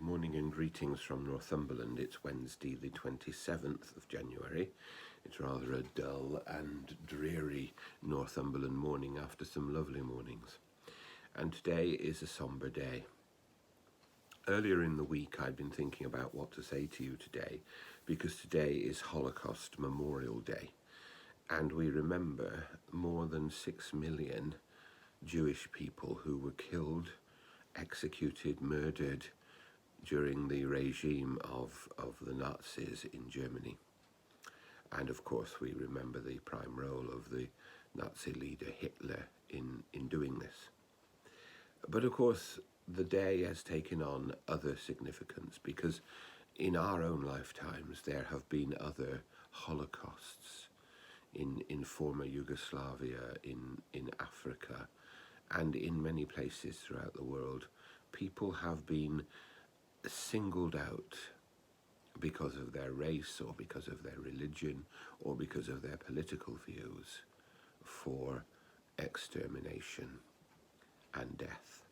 Morning and greetings from Northumberland. It's Wednesday the 27th of January. It's rather a dull and dreary Northumberland morning after some lovely mornings. And today is a sombre day. Earlier in the week I'd been thinking about what to say to you today because today is Holocaust Memorial Day. And we remember more than 6 million Jewish people who were killed, executed, murdered during the regime of the Nazis in Germany. And of course we remember the prime role of the Nazi leader Hitler in doing this. But of course the day has taken on other significance because in our own lifetimes there have been other Holocausts in former Yugoslavia, in Africa, and in many places throughout the world. People have been singled out because of their race or because of their religion or because of their political views for extermination and death.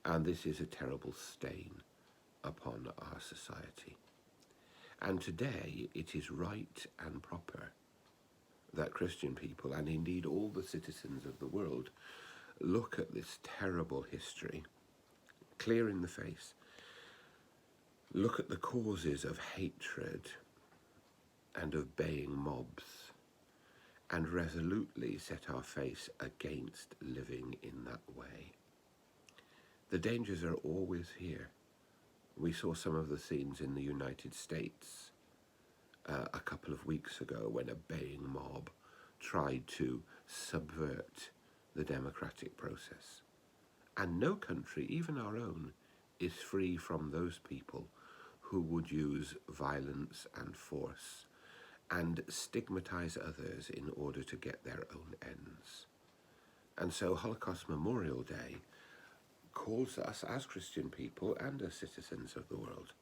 And this is a terrible stain upon our society. And today it is right and proper that Christian people, and indeed all the citizens of the world, look at this terrible history clear in the face. Look at the causes of hatred and of baying mobs, and resolutely set our face against living in that way. The dangers are always here. We saw some of the scenes in the United States a couple of weeks ago when a baying mob tried to subvert the democratic process. And no country, even our own, is free from those people who would use violence and force and stigmatize others in order to get their own ends. And so Holocaust Memorial Day calls us as Christian people and as citizens of the world,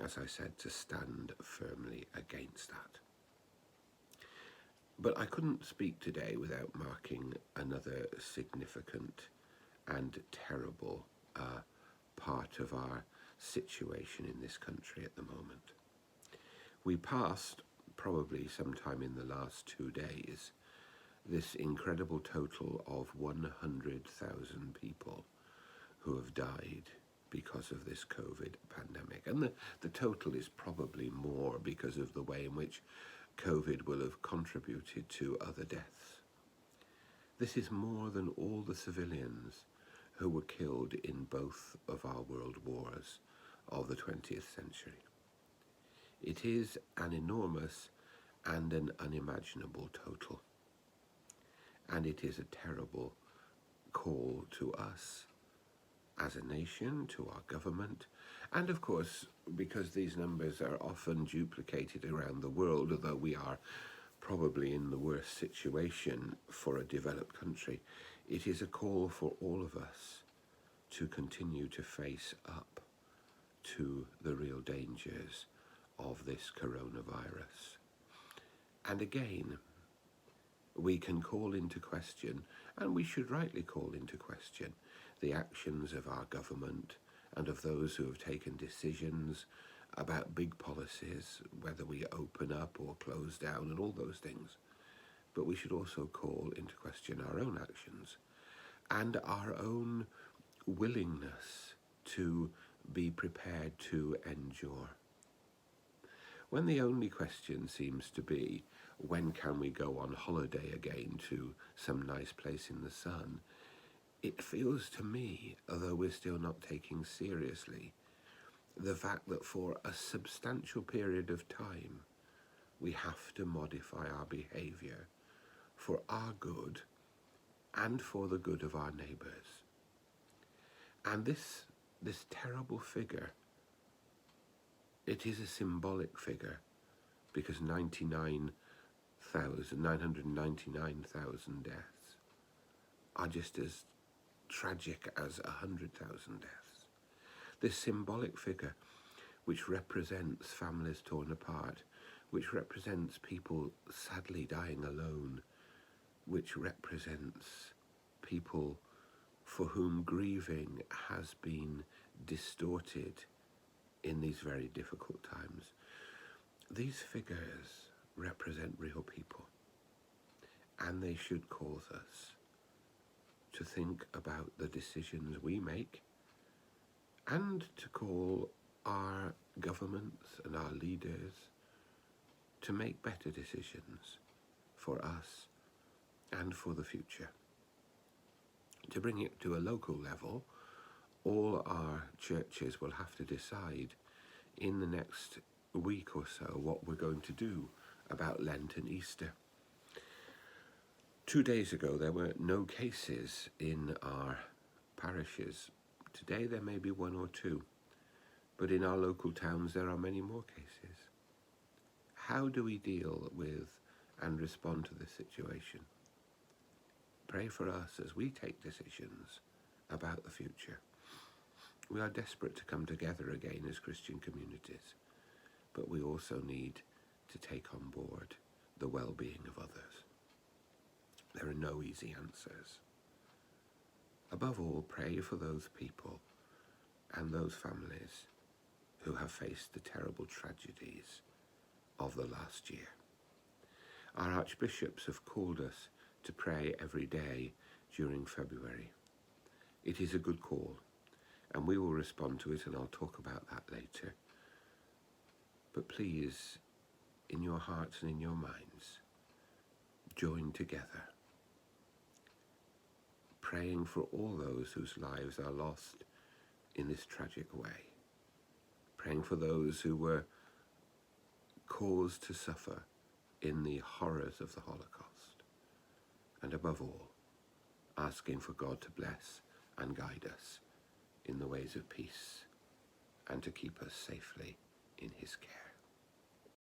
as I said, to stand firmly against that. But I couldn't speak today without marking another significant and terrible part of our situation in this country at the moment. We passed, probably sometime in the last 2 days, this incredible total of 100,000 people who have died because of this COVID pandemic. And the total is probably more because of the way in which COVID will have contributed to other deaths. This is more than all the civilians who were killed in both of our world wars of the 20th century. It is an enormous and an unimaginable total. And it is a terrible call to us as a nation, to our government, and of course, because these numbers are often duplicated around the world, although we are probably in the worst situation for a developed country, it is a call for all of us to continue to face up to the real dangers of this coronavirus. And again, we can call into question, and we should rightly call into question, the actions of our government and of those who have taken decisions about big policies, whether we open up or close down and all those things. But we should also call into question our own actions and our own willingness to be prepared to endure. When the only question seems to be, when can we go on holiday again to some nice place in the sun, it feels to me, although we're still not taking seriously, the fact that for a substantial period of time, we have to modify our behaviour for our good and for the good of our neighbours. And this terrible figure, it is a symbolic figure because 999,000 deaths are just as tragic as 100,000 deaths. This symbolic figure, which represents families torn apart, which represents people sadly dying alone, which represents people for whom grieving has been distorted in these very difficult times. These figures represent real people, and they should cause us to think about the decisions we make and to call our governments and our leaders to make better decisions for us and for the future. To bring it to a local level, all our churches will have to decide in the next week or so what we're going to do about Lent and Easter. 2 days ago, there were no cases in our parishes. Today, there may be 1 or 2, but in our local towns, there are many more cases. How do we deal with and respond to this situation? Pray for us as we take decisions about the future. We are desperate to come together again as Christian communities, but we also need to take on board the well-being of others. There are no easy answers. Above all, pray for those people and those families who have faced the terrible tragedies of the last year. Our archbishops have called us to pray every day during February. It is a good call, and we will respond to it, and I'll talk about that later. But please, in your hearts and in your minds, join together, praying for all those whose lives are lost in this tragic way, praying for those who were caused to suffer in the horrors of the Holocaust, and above all, asking for God to bless and guide us in the ways of peace and to keep us safely in his care.